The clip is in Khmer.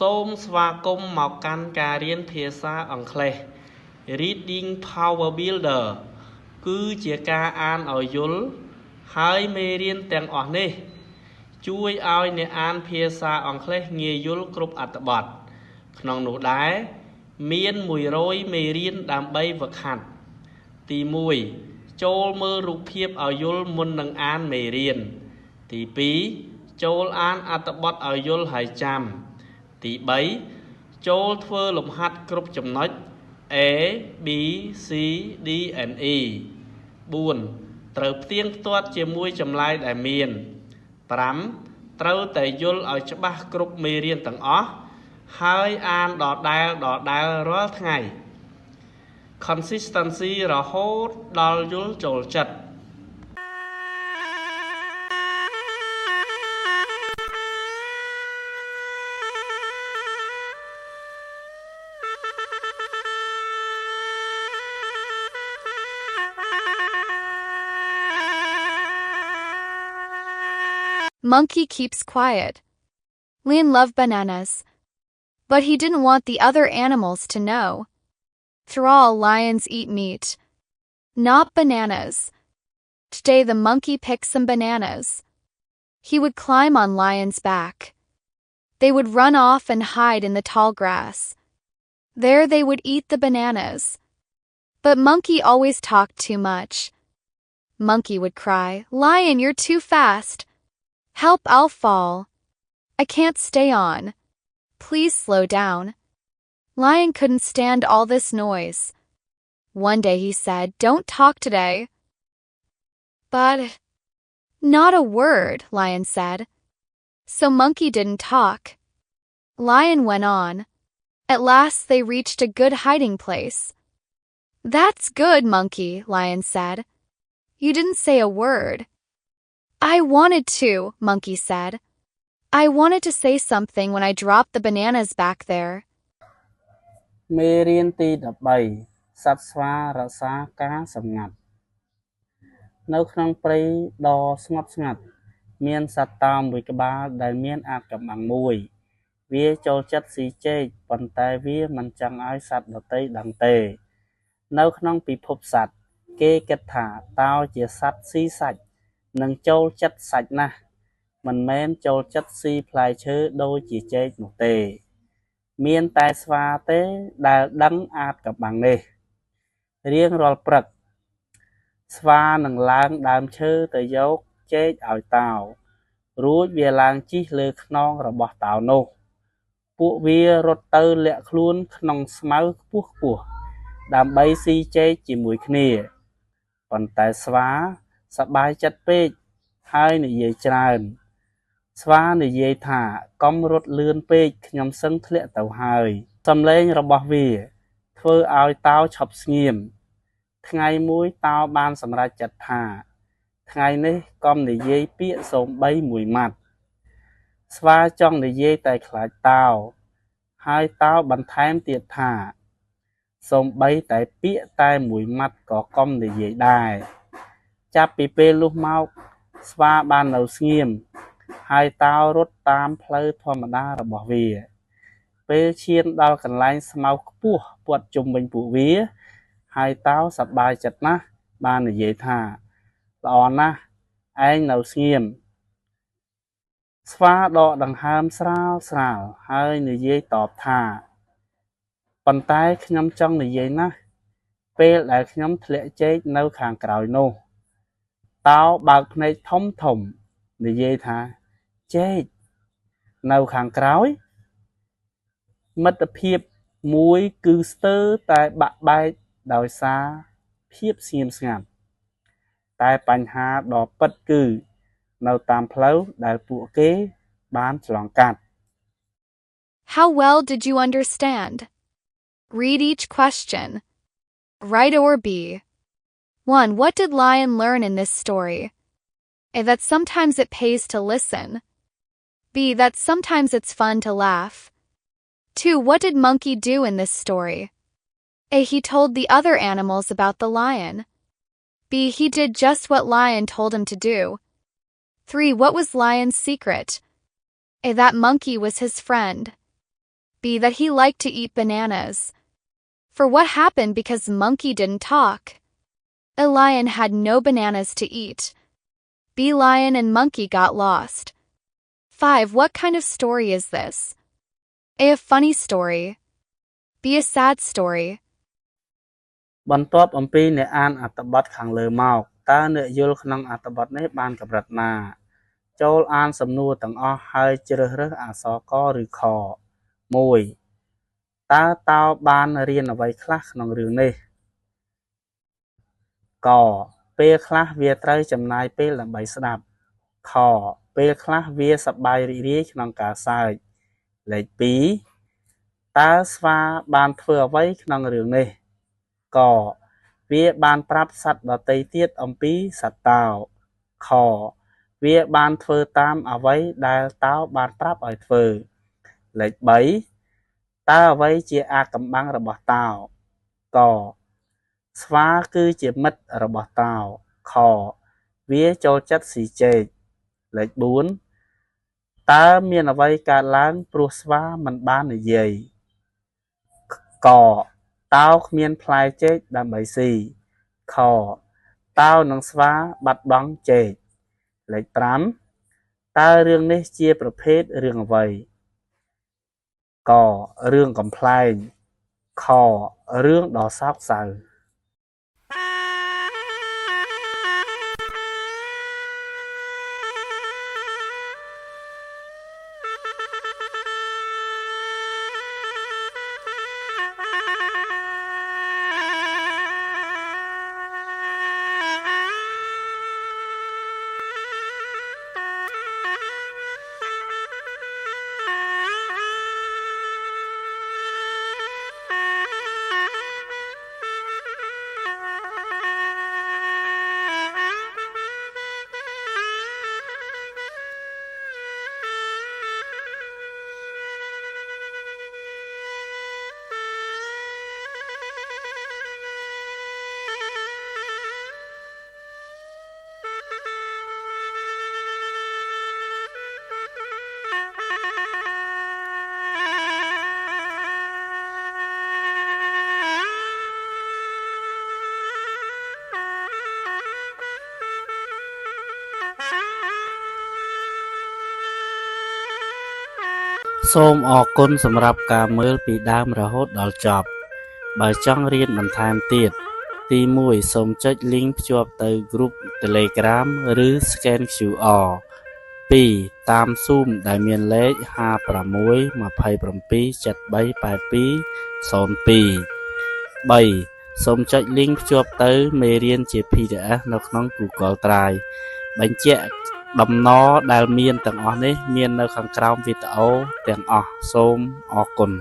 សូមស្វាគមន៍មកកាន់ការរៀនភាសាអង់គ្លេស Reading Power Builder គឺជាការអានឲ្យយល់ហើយមេរៀនទាំងអស់នេះជួយឲ្យអ្នកអានភាសាអង់គ្លេសងាយយល់គ្រប់អត្ថបទក្នុងនោះដែរមាន100មេរៀនដើម្បីហ្វឹកហាត់ទី1ចូលមើលរូបភាពឲ្យយល់មុននឹងអានមេរៀនទី2ចូលអានអត្ថបទឲ្យយល់ហើយចាំទី3ចូលធ្វើលំហាត់គ្រប់ចំណុច A B C D and E 4ត្រូវផ្ទៀងផ្ទាត់ជាមួយចម្លើយដែលមាន5ត្រូវតែយល់ឲ្យច្បាស់គ្រប់មេរៀនទាំងអស់ហើយអានដដែលរាល់ថ្ងៃ Consistency រហូតដល់យល់ចូលចិត្ត Monkey keeps quiet. Lion loved bananas, but he didn't want the other animals to know. After all, lions eat meat, not bananas. Today the monkey picked some bananas. He would climb on Lion's back. They would run off and hide in the tall grass. There they would eat the bananas. But Monkey always talked too much. Monkey would cry, "Lion, you're too fast. Help, I'll fall. I can't stay on. Please slow down." Lion couldn't stand all this noise. One day he said, "Don't talk today." But not a word, Lion said. So Monkey didn't talk. Lion went on. At last they reached a good hiding place. "That's good, Monkey," Lion said. "You didn't say a word." "I wanted to," Monkey said. "I wanted to say something when I dropped the bananas back there." មេរៀនទី13សត្វស្វារក្សាការសម្ងាត់នៅក្នុងព្រៃដ៏ស្ងប់ស្ងាត់មានសត្វតោមួយក្បាលដែលមានអាថ៌កំបាំងមួយវាចូលចិត្តស៊ីចេកប៉ុន្តែវាមិនចង់ឲ្យសត្វដទៃដឹងទេនៅក្នុងពិភពសត្វគេគិតថាតោជាសត្វស៊ីសាច់និងចូលចិត្តសាច់ណាស់មិនមែនចូលចិត្តស៊ីផ្លែឈើដូចជាចេកនោះទេមានតែស្វាទេដែលដឹងអាថ៌កំបាំងនេះរៀងរាល់ព្រឹកស្វានឹងឡើងដើមឈើទៅយកចេកឲ្យតោរួចវាឡើងជិះលើខ្នងរបស់តោនោះពួកវារត់ទៅលាក់ខ្លួនក្នុងស្មៅខ្ពស់ដើម្បីស៊ីចេកជាមួយគ្នាប៉ុន្តែស្វាសប្បាយចិត្តពេកហើយនិយាយច្រើនស្វានិយាយថាកុំរត់លឿនពេកខ្ញុំសឹងធ្លាក់ទៅហើយសំឡេងរបស់វាធ្វើឲ្យតោឈប់ស្ងៀមថ្ងៃមួយតោបានសម្រេចចិត្តថាថ្ងៃនេះកុំនិយាយពាក្យសូម្បីមួយម៉ាត់ស្វាចង់និយាយតែខ្លាចតោហើយតោបន្ថែមទៀតថាសូម្បីតែពាក្យតែមួយម៉ាត់ក៏កុំនិយាយដែរចាប់ពីពេលនោះមកស្វាបាននៅស្ងៀមហើយតោរត់តាមផ្លូវធម្មតារបស់វាពេលឈានដល់កន្លែងស្មៅខ្ពស់ព័ទ្ធជុំវិញពួកវាហើយតោសប្បាយចិត្តណាស់បាននិយាយថាល្អណាស់ឯងនៅស្ងៀមស្វាដកដង្ហើមស្រាលហើយនិយាយតបថាប៉ុន្តែខ្ញុំចង់និយាយណាស់ពេលដែលខ្ញុំធ្លាក់ចេកនៅខាងក្រោយនោះតោបើកភ្នែកធំនិយាយថាចេកនៅខាងក្រោយមិត្តភាពមួយគឺស្ទើរតែបាក់បែកដោយសារភាពស្ងៀមស្ងាត់តែបញ្ហាដ៏ពិតគឺនៅតាមផ្លូវដែលពួកគេបានឆ្លងកាត់ How well did you understand? Read each question. Right or B. 1. What did Lion learn in this story? A. That sometimes it pays to listen. B. That sometimes it's fun to laugh. 2. What did Monkey do in this story? A. He told the other animals about the lion. B. He did just what Lion told him to do. 3. What was Lion's secret? A. That Monkey was his friend. happy that he liked to eat bananas. For what happened because Monkey didn't talk? A lion had no bananas to eat. B. Lion and Monkey got lost. 5. What kind of story is this? A. A funny story. B. A sad story. បន្ទាប់អំពីអ្នកអានអត្ថបទខាងលើមកតើអ្នកយល់ក្នុងអត្ថបទនេះបានកម្រិតណាចូលអានសំណួរទាំងអស់ហើយជ្រើសរើសអក្សរកឬខ 1. តើតោបានរៀនអ្វីខ្លះក្នុងរឿងនេះ ក ពេលខ្លះវាត្រូវចំណាយពេលដើម្បីស្ដាប់ ខ ពេលខ្លះវាសប្បាយរីករាយក្នុងការសើច លេខ 2 តើស្វាបានធ្វើអ្វីក្នុងរឿងនេះ ក វាបានប្រាប់សត្វដទៃទៀតអំពីសត្វតោ ខ វាបានធ្វើតាមអ្វីដែលតោបានប្រាប់ឲ្យធ្វើ លេខ 3 តើអ្វីជាអាថ៌កំបាំងរបស់តោ ក ស្វាគឺជាមិត្តរបស់តោ ខ វាចូលចិត្តស៊ីចេក លេខ 4 តើមានអ្វីកើតឡើងព្រោះស្វាមិនបាននិយាយ ក តោគ្មានផ្លែចេកដើម្បីស៊ី ខ តោនិងស្វាបាត់បង់ចេក លេខ 5 តើរឿងនេះជាប្រភេទរឿងអ្វី ក រឿងកំប្លែង ខ រឿងដ៏សោកសៅ សូមអរគុណសម្រាប់ការមើលពីដើមរហូតដល់ចប់បើចង់រៀនបន្ថែមទៀតទី1សូមចុច link ភ្ជាប់ទៅ group Telegram ឬ scan QR 2តាម Zoom ដែលមានលេខ 56 27 7382 02 3សូមចុច link ភ្ជាប់ទៅមេរៀនជា PDF នៅក្នុង Google Drive បញ្ជាក់ដំណរដែលមានទាំងអស់នេះមាននៅខាងក្រោមវីដេអូទាំងអស់សូមអរគុណ